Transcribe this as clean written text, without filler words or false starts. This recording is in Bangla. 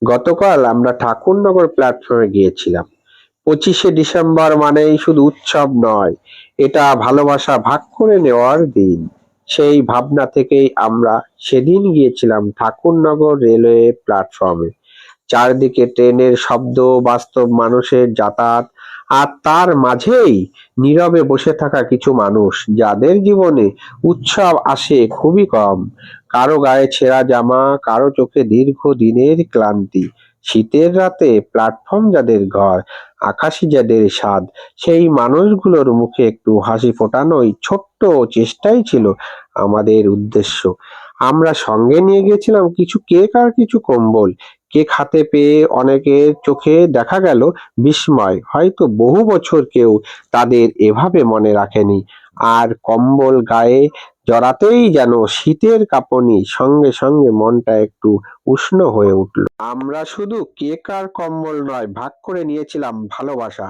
গতকাল আমরা ঠাকুরনগর প্ল্যাটফর্মে গিয়েছিলাম। 25শে ডিসেম্বর মানেই শুধু উৎসব নয়, এটা ভালোবাসা ভাগ করে নেওয়ার দিন। সেই ভাবনা থেকেই আমরা সেদিন গিয়েছিলাম ঠাকুরনগর রেলওয়ে প্ল্যাটফর্মে। চারদিকে ট্রেনের শব্দ, বাস্তব মানুষের যাতায়াত, আর তার মাঝেই নীরবে বসে থাকা কিছু মানুষ যাদের জীবনে উৎসব আসে খুবই কম। কারো গায়ে ছেঁড়া জামা, কারো চোখে দীর্ঘ দিনের ক্লান্তি। শীতের রাতে প্ল্যাটফর্ম যাদের ঘর, আকাশে যাদের স্বাদ, সেই মানুষগুলোর মুখে একটু হাসি ফোটানোই ছোট্ট চেষ্টাই ছিল আমাদের উদ্দেশ্য। আমরা সঙ্গে নিয়ে গেছিলাম কিছু কেক আর কিছু কম্বল। কেক হাতে পেয়ে অনেকের চোখে দেখা গেল বিস্ময়, হয়তো বহু বছর কেউ তাদের এভাবে মনে রাখেনি। আর কম্বল গায়ে জড়াতেই যেন শীতের কাঁপুনি সঙ্গে সঙ্গে মনটা একটু উষ্ণ হয়ে উঠল। আমরা শুধু কেক আর কম্বল নয়, ভাগ করে নিয়েছিলাম ভালোবাসা।